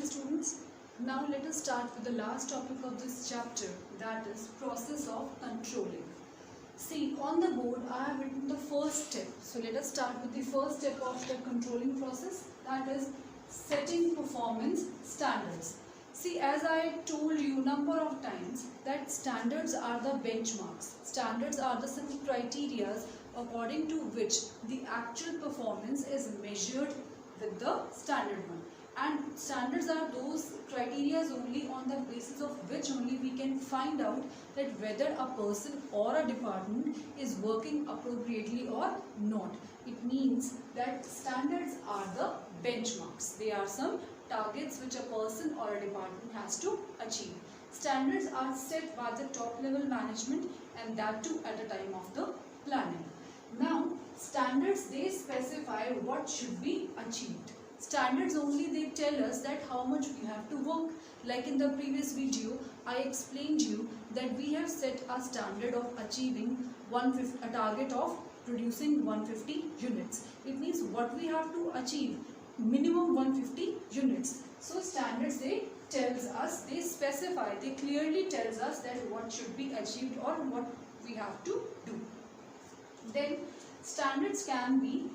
students. Now let us start with the last topic of this chapter, that is process of controlling. See, on the board I have written the first step. So let us start with the first step of the controlling process, that is setting performance standards. See, as I told you number of times that standards are the benchmarks. Standards are the some criteria according to which the actual performance is measured with the standard one. And standards are those criteria only on the basis of which only we can find out that whether a person or a department is working appropriately or not. It means that standards are the benchmarks. They are some targets which a person or a department has to achieve. Standards are set by the top level management, and that too at the time of the planning. Now, standards, they specify what should be achieved. Standards only, they tell us that how much we have to work. Like in the previous video, I explained you that we have set a standard of achieving a target of producing 150 units. It means what we have to achieve, minimum 150 units. So standards, they tells us, they specify, they clearly tells us that what should be achieved or what we have to do. Then standards can be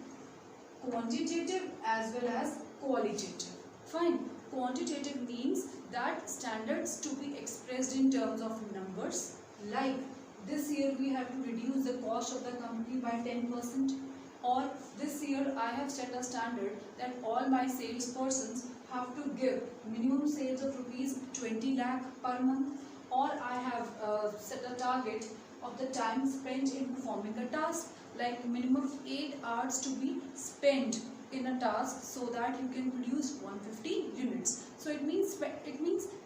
quantitative as well as qualitative. Fine. Quantitative means that standards to be expressed in terms of numbers, like this year we have to reduce the cost of the company by 10%, or this year I have set a standard that all my salespersons have to give minimum sales of rupees 20 lakh per month, or I have set a target of the time spent in performing a task, like minimum 8 hours to be spent in a task so that you can produce 150 units. So it means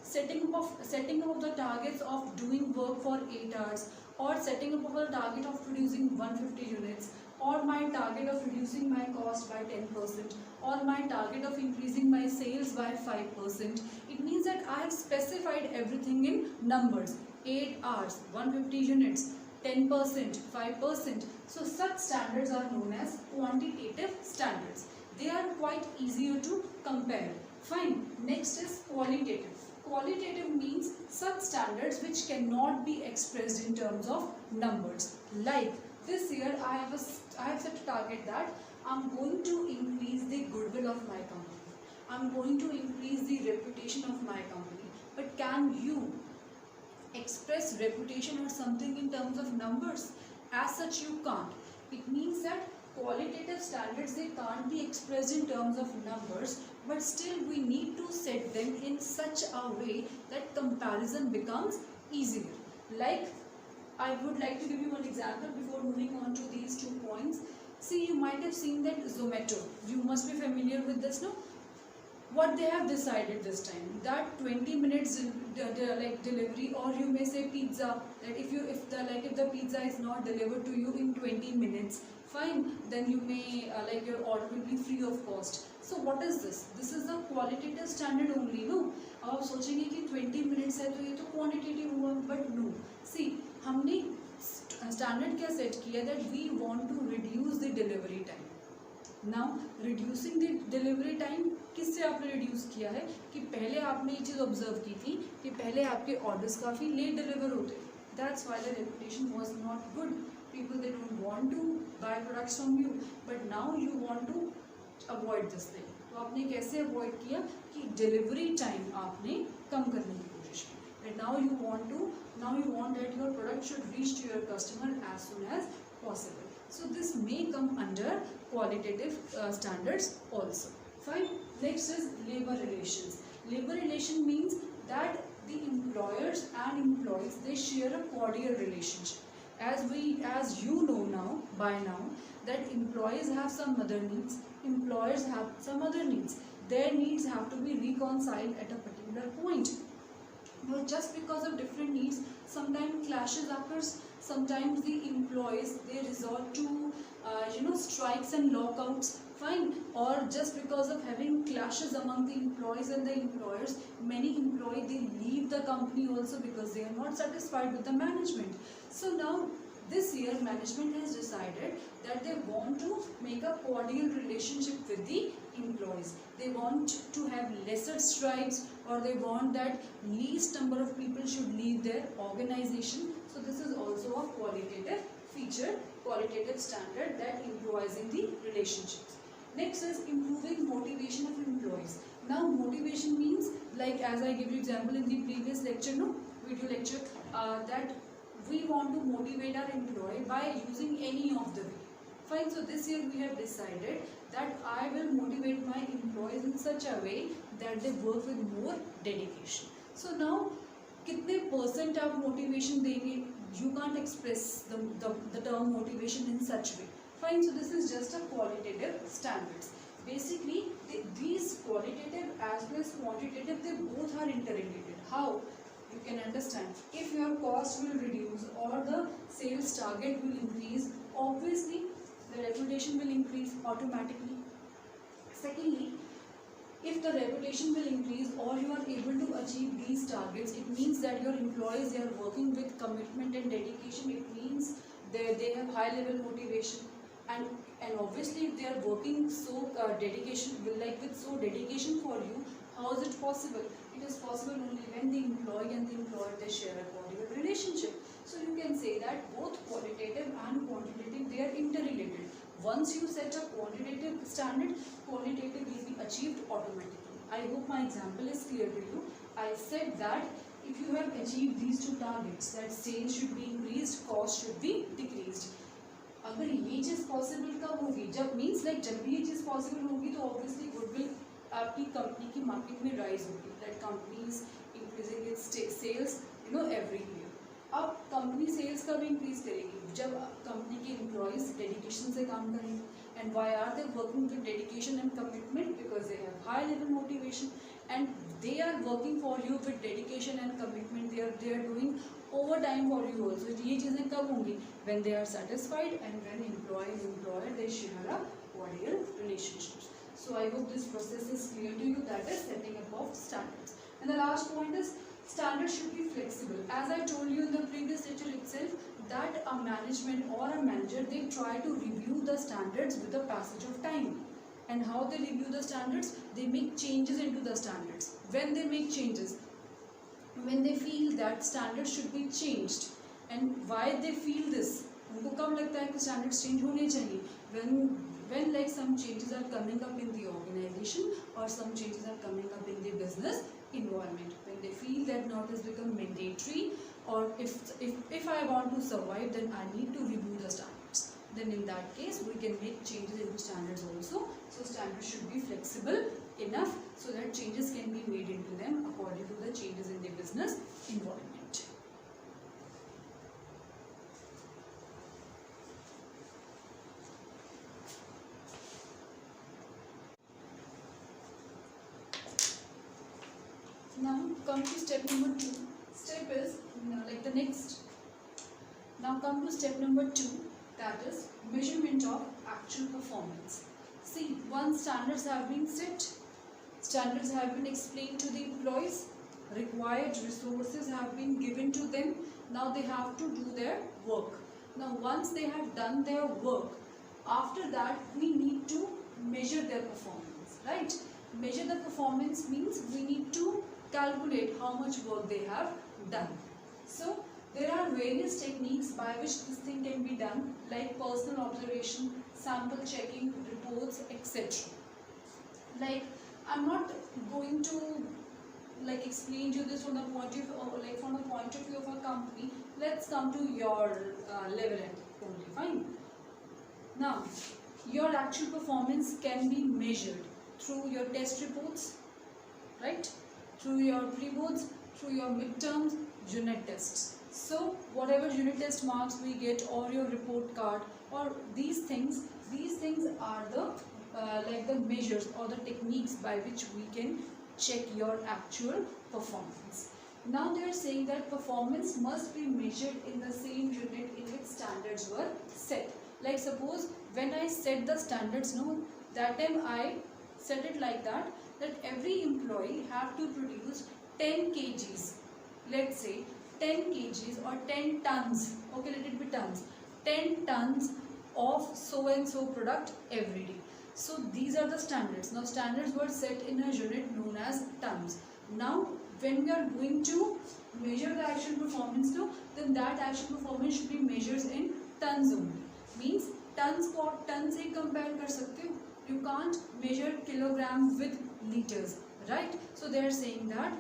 setting up the targets of doing work for 8 hours, or setting up of a target of producing 150 units, or my target of reducing my cost by 10%, or my target of increasing my sales by 5%. It means that I have specified everything in numbers. 8 hours, 150 units, 10%, 5%. So such standards are known as quantitative standards. They are quite easier to compare. Fine. Next is qualitative. Qualitative means such standards which cannot be expressed in terms of numbers. Like this year I have set a target that I'm going to increase the goodwill of my company. I'm going to increase the reputation of my company. But can you express reputation or something in terms of numbers? As such, you can't. It means that qualitative standards, they can't be expressed in terms of numbers, but still we need to set them in such a way that comparison becomes easier. Like, I would like to give you one example before moving on to these 2 points. See, you might have seen that Zomato, you must be familiar with this, no? What they have decided this time, that 20 minutes like delivery, or you may say pizza, that if the pizza is not delivered to you in 20 minutes, fine, then you may like your order will be free of cost. So what is this? This is the qualitative standard only, no? आप सोचेंगे कि 20 minutes है तो ये तो quantitative हुआ, but no. See, हमने standard क्या set किया, that we want to reduce the delivery time. Now reducing the delivery time किससे आपने reduce किया है कि पहले आपने ये चीज़ observe की थी कि पहले आपके orders काफ़ी late deliver होते थे. That's why the reputation was not good. People, they don't want to buy products from you, but now you want to avoid this thing. तो आपने कैसे avoid किया कि delivery time आपने कम करने की कोशिश की. And now you want that your product should reach to your customer as soon as possible. So this may come under qualitative standards also. Fine. Next is labor relations. Labor relation means that the employers and employees, they share a cordial relationship. As you know now, by now, that employees have some other needs, employers have some other needs. Their needs have to be reconciled at a particular point. But just because of different needs, sometimes clashes occurs. Sometimes the employees, they resort to strikes and lockouts. Fine. Or just because of having clashes among the employees and the employers, many employees, they leave the company also because they are not satisfied with the management. So now this year management has decided that they want to make a cordial relationship with the employees. They want to have lesser strikes, or they want that least number of people should leave their organization. So this is also a qualitative feature, qualitative standard that improvising the relationships. Next is improving motivation of employees. Now motivation means, like as I give you example in the previous lecture, no video lecture, that we want to motivate our employee by using any of the way. Fine. So this year we have decided that I will motivate my employees in such a way that they work with more dedication. So now कितने percent आप motivation देंगे? You can't express the term motivation in such way. Fine. So this is just a qualitative standards. Basically, these qualitative as well as quantitative, they both are interrelated. How? You can understand. If your cost will reduce or the sales target will increase, obviously the reputation will increase automatically. Secondly, if the reputation will increase or you are able to achieve these targets, it means that your employees, they are working with commitment and dedication. It means they have high level motivation, and obviously if they are working so dedication for you, how is it possible? It is possible only when the employee and the employer, they share a cordial relationship. So you can say that both qualitative and quantitative, they are interrelated. Once you set a quantitative standard, qualitative will be achieved automatically. I hope my example is clear to you. I said that if you have achieved these two targets, that sales should be increased, cost should be decreased. अगर ये चीज़ possible कब होगी? जब means like जब भी ये चीज़ possible होगी तो ऑब्वियसली गुडविल आपकी कंपनी की मार्केट में राइज होगी. That company is increasing its sales every year. अब कंपनी सेल्स कब इंक्रीज करेगी? जब कंपनी के एम्प्लॉयज डेडिकेशन से काम करेंगे. And why are they working with dedication and commitment? Because they have high level motivation and they are working for you with dedication and commitment. They are doing overtime for you also. ये चीज़ें कब होंगी? When they are satisfied and when employee and employer, they share a cordial relationships. So I hope this process is clear to you. That is setting up of standards. And the last point is standards should be flexible. As I told you in the previous lecture itself, that a management or a manager, they try to review the standards with the passage of time. And how they review the standards? They make changes into the standards. When they make changes, when they feel that standards should be changed, and why they feel this, उनको कब लगता है कि standards change होने चाहिए? When like some changes are coming up in the organization or some changes are coming up in the business environment, when they feel that now it has become mandatory, or if I want to survive, then I need to review the standards. Then in that case we can make changes into standards also. So standards should be flexible enough so that changes can be made into them according to the changes in the business environment. Now come to step number 2. Step is like the next. Now come to step number 2. That is measurement of actual performance. See, once standards have been set, standards have been explained to the employees, required resources have been given to them. Now they have to do their work. Now once they have done their work, after that we need to measure their performance, right? Measure the performance means we need to calculate how much work they have done. So there are various techniques by which this thing can be done, like personal observation, sample checking, reports, etc. Like I'm not going to like explain to you this from the point of view of a company. Let's come to your level end only. Fine. Now your actual performance can be measured through your test reports, right? Through your pre-boards, through your midterms, unit tests. So whatever unit test marks we get, or your report card, or these things are the like the measures or the techniques by which we can check your actual performance. Now they are saying that performance must be measured in the same unit in which standards were set. Like suppose when I set the standards, no, that time I set it like that every employee have to produce 10 kgs. Let's say 10 kgs or 10 tons, okay, let it be tons, 10 tons of so and so product every day. So these are the standards. Now standards were set in a unit known as tons. Now when we are going to measure the actual performance now, then that actual performance should be measured in tons only. Means tons को ton से compare कर सकते हो. You can't measure kilogram with liters, right? So they are saying that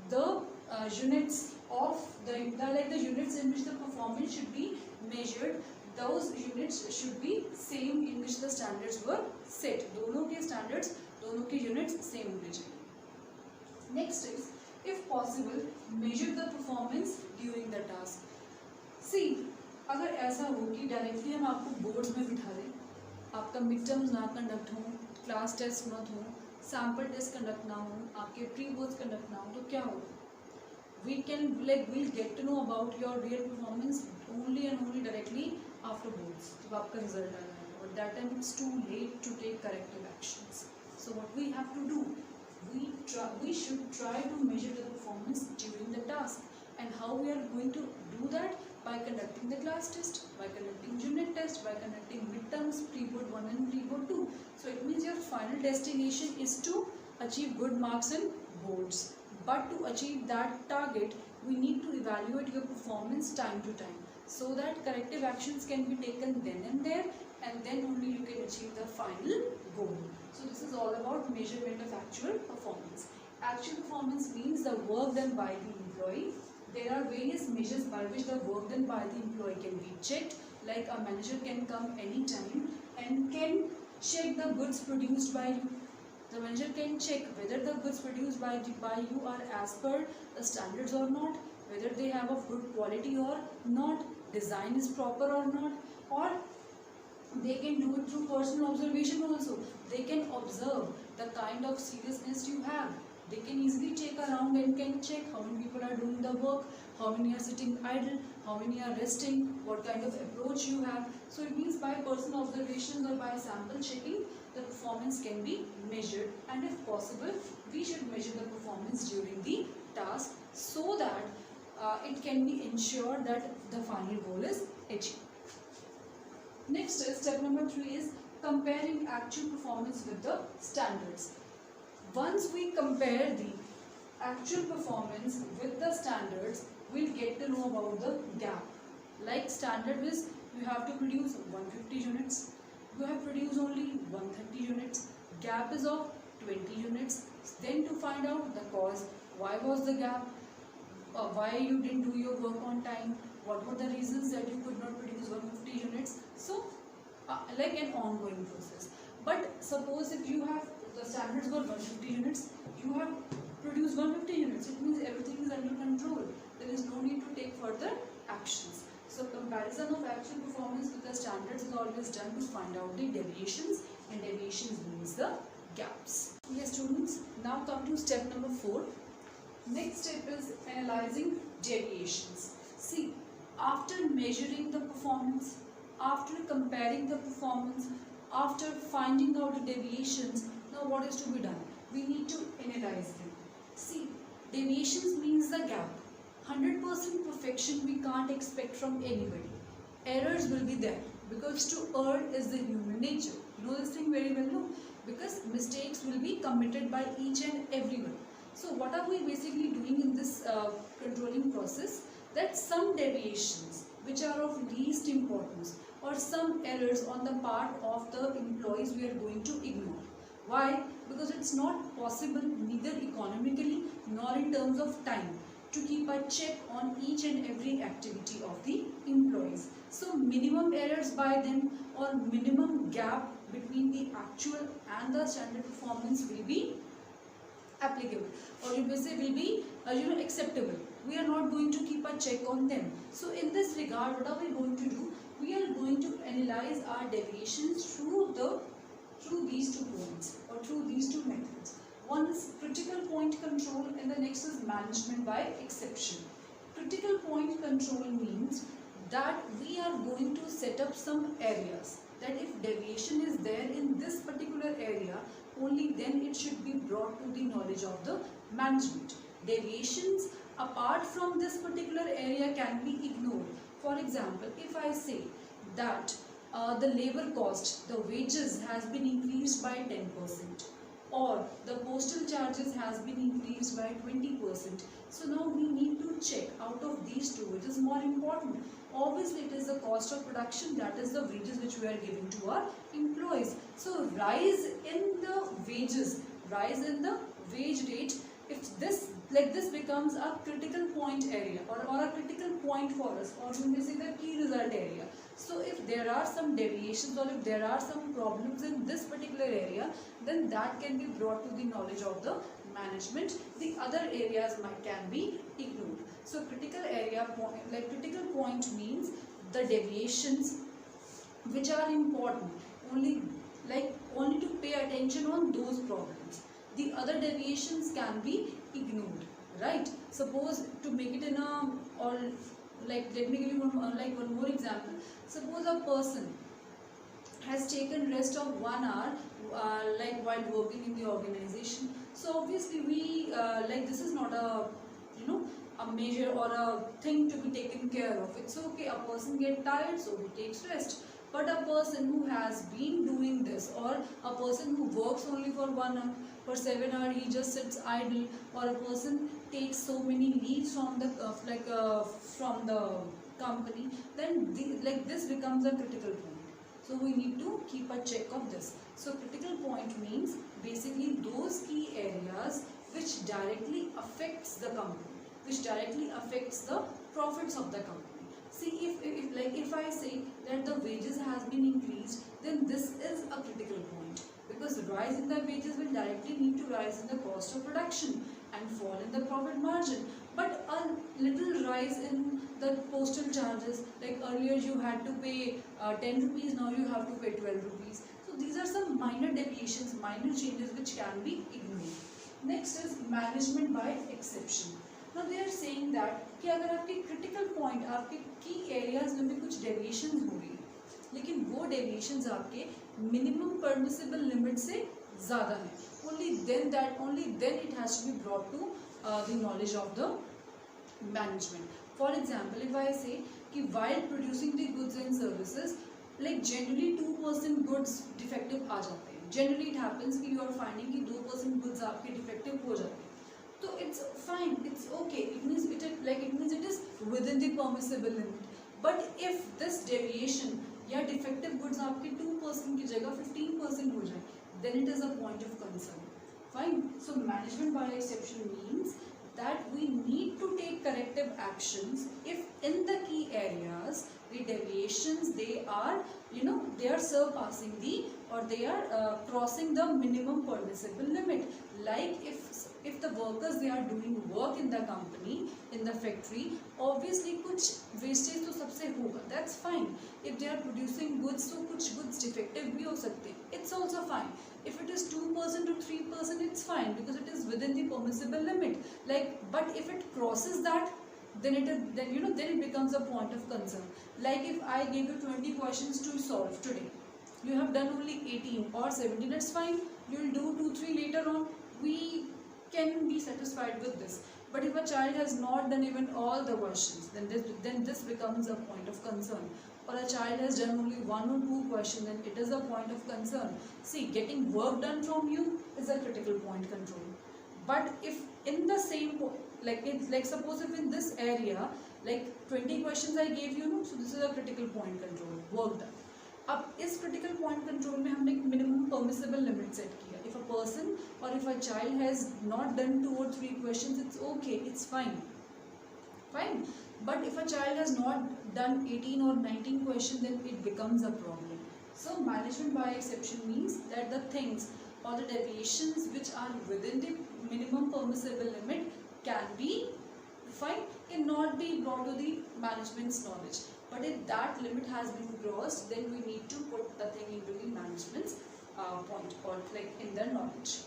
the units of the units in which the performance should be measured, those units should be same in which the standards were set. दोनों के standards, दोनों के units same होने चाहिए. Next is, if possible, measure the performance during the task. See, अगर ऐसा हो कि डायरेक्टली हम आपको बोर्ड्स में बिठा दें, आपका मिड टर्म्स ना कंडक्ट हो, क्लास टेस्ट मत हो, सैम्पल टेस्ट कंडक्ट ना हो, आपके प्री बोर्ड्स कंडक्ट ना हो, तो क्या होगा? we'll get to know about your real performance only and only directly after boards, जब आपका रिजल्ट आ जाएगा. But that time it's too late to take corrective actions. So what we have to do, we should try to measure the performance during the task. And how we are going to do that? By conducting the class test, by conducting unit test, by conducting midterms, pre-board 1 and pre-board 2. So it means your final destination is to achieve good marks in boards. But to achieve that target, we need to evaluate your performance time to time, so that corrective actions can be taken then and there, and then only you can achieve the final goal. So this is all about measurement of actual performance. Actual performance means the work done by the employee. There are various measures by which the work done by the employee can be checked. Like a manager can come anytime and can check the goods produced by you. The manager can check whether the goods produced by you are as per the standards or not, whether they have of good quality or not, design is proper or not, or they can do it through personal observation also. They can observe the kind of seriousness you have. They can easily check around and can check how many people are doing the work, how many are sitting idle, how many are resting, what kind of approach you have. So it means by personal observations or by sample checking, the performance can be measured, and if possible, we should measure the performance during the task, so that it can be ensured that the final goal is achieved. Next is step number 3 is comparing actual performance with the standards. Once we compare the actual performance with the standards, we'll get to know about the gap. Like standard is you have to produce 150 units. You have produced only 130 units. Gap is of 20 units. Then to find out the cause, why was the gap, why you didn't do your work on time, what were the reasons that you could not produce 150 units. So like an ongoing process. But suppose if you have, the standards were 150 units, you have produced 150 units, it means everything is under control. There is no need to take further actions. So comparison of actual performance with the standards is always done to find out the deviations, and deviations means the gaps. Yes students, now come to step number 4. Next step is analyzing deviations. See, after measuring the performance, after comparing the performance, after finding out the deviations, now what is to be done? We need to analyze them. See, deviations means the gap. 100% perfection we can't expect from anybody. Errors will be there, because to err is the human nature. You know this thing very well, no? Because mistakes will be committed by each and everyone. So what are we basically doing in this controlling process? That some deviations which are of least importance, or some errors on the part of the employees, we are going to ignore. Why? Because it's not possible, neither economically nor in terms of time, to keep a check on each and every activity of the employees. So minimum errors by them, or minimum gap between the actual and the standard performance will be applicable, or you may say will be acceptable. We are not going to keep a check on them. So in this regard, what are we going to do? We are going to analyze our deviations through these 2 points, or through these 2 methods. One is critical point control, and the next is management by exception. Critical point control means that we are going to set up some areas, that if deviation is there in this particular area, only then it should be brought to the knowledge of the management. Deviations apart from this particular area can be ignored. For example, if I say that the labor cost, the wages has been increased by 10%, or the postal charges has been increased by 20%. So now we need to check out of these two which is more important. Obviously it is the cost of production, that is the wages which we are giving to our employees. So rise in the wages, rise in the wage rate, if this this becomes a critical point area, or a critical point for us, or we may say the key result area. So if there are some deviations, or if there are some problems in this particular area, then that can be brought to the knowledge of the management. The other areas can be ignored. So critical area point, critical point means the deviations which are important, only only to pay attention on those problems. The other deviations can be ignored, right? Suppose, to make it in a, or let me give you one more example. Suppose a person has taken rest of 1 hour while working in the organization. So obviously we this is not a a measure or a thing to be taken care of. It's okay, a person get tired, so he takes rest. But a person who has been doing this, or a person who works only for 1 hour, for 7 hours he just sits idle, or a person takes so many leaves from the from the company, then this becomes a critical point. So we need to keep a check of this. So critical point means basically those key areas which directly affects the company, which directly affects the profits of the company. See, if I say that the wages has been increased, then this is a critical point, because rise in the wages will directly need to rise in the cost of production and fall in the profit margin. But a little rise in the postal charges, like earlier you had to pay 10 rupees, now you have to pay 12 rupees. So these are some minor deviations, minor changes which can be ignored. Next is management by exception. Now they are saying that कि अगर आपके critical point, आपके key areas में कुछ deviations हो रही है, लेकिन वो deviations आपके minimum permissible limit से ज़्यादा हैं, only then it has to be brought to the knowledge of the management. For example, if I say कि while producing the goods and services, generally 2% goods defective आ जाते हैं. Generally it happens कि you are finding कि 2% goods आपके defective हो जाते हैं. So it's fine, it's okay. It means it is within the permissible limit. But if this deviation या defective goods आपके 2% की जगह 15% हो जाए, then it is a point of concern. Fine. So management by exception means that we need to take corrective actions if in the key areas the deviations they are surpassing or they are crossing the minimum permissible limit. Like if the workers they are doing work in the company, in the factory, obviously कुछ wastage तो सबसे होगा, that's fine. If they are producing goods, so कुछ goods defective भी हो सकते हैं, it's also fine. If it is 2% or 3%, it's fine because it is within the permissible limit. But if it crosses that, then it becomes a point of concern. Like if I gave you 20 questions to solve today, you have done only 18 or 17, that's fine. You will do 2-3 later on. We can be satisfied with this. But if a child has not done even all the questions, then this becomes a point of concern. Or a child has done only 1 or 2 questions, then it is a point of concern. See, getting work done from you is a critical point control. But if in the same suppose if in this area 20 questions I gave you, so this is a critical point control, work done. अब इस critical point control में हमने एक minimum permissible limit set किया. If a person or if a child has not done 2 or 3 questions, it's okay, it's fine. But if a child has not done 18 or 19 questions, then it becomes a problem. So management by exception means that the things or the deviations which are within the minimum permissible limit cannot be brought to the management's knowledge. But if that limit has been crossed, then we need to put the thing into the management's point or in their knowledge.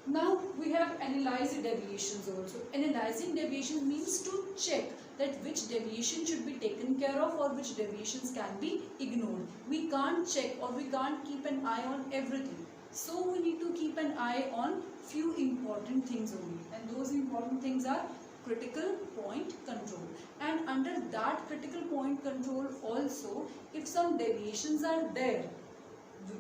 Now we have analyzed deviations also. Analyzing deviation means to check that which deviation should be taken care of or which deviations can be ignored. We can't check or we can't keep an eye on everything. So we need to keep an eye on few important things only. And those important things are critical point control, and under that critical point control also, if some deviations are there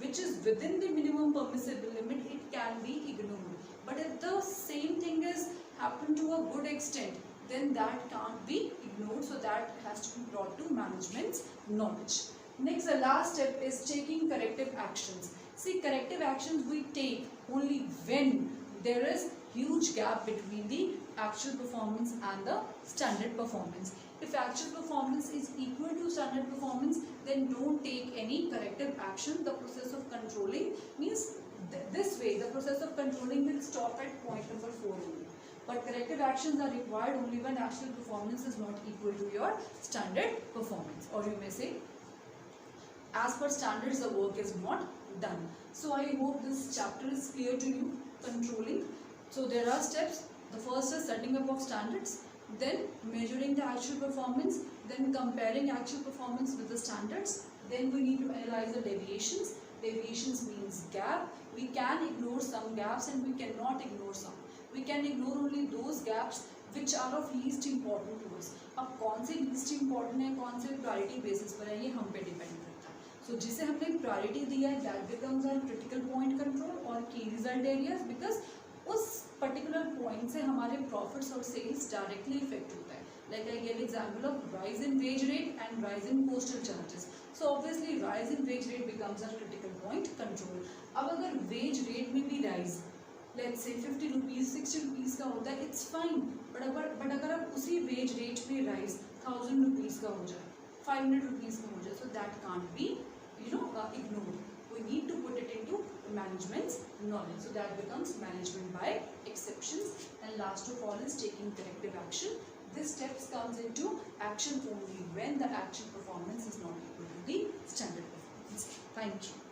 which is within the minimum permissible limit, it can be ignored. But if the same thing is happened to a good extent, then that can't be ignored, so that has to be brought to management's knowledge. Next, the last step is taking corrective actions. See, corrective actions we take only when there is huge gap between the actual performance and the standard performance. If actual performance is equal to standard performance, then don't take any corrective action. The process of controlling means this way, the process of controlling will stop at point number 4 only. But corrective actions are required only when actual performance is not equal to your standard performance, or you may say, as per standards the work is not done. So I hope this chapter is clear to you. Controlling. So there are steps. The first is setting up of standards, then measuring the actual performance, then comparing actual performance with the standards, then we need to analyze the deviations. Deviations means gap. We can ignore some gaps and we cannot ignore some. We can ignore only those gaps which are of least important to us. अब कौन से least important है, कौन से priority basis पर है, ये हम पे depend करता है. So जिसे हमने priority दिया है, that becomes our critical point control or key result areas, because उस particular point से हमारे profits और sales directly affect होता है. Like I gave example of rise in wage rate and rise in postal charges. So obviously rise in wage rate becomes our critical point control. अब अगर wage rate में भी rise, let's say 50 rupees, 60 rupees का होता है, it's fine. but अगर आप उसी wage rate में rise 1000 rupees का हो जाए, 500 rupees का हो जाए, so that can't be ignored. We need to put it into management's knowledge. So that becomes management by exceptions. And last of all is taking corrective action. This steps comes into action only when the actual performance is not equal to the standard performance. Thank you.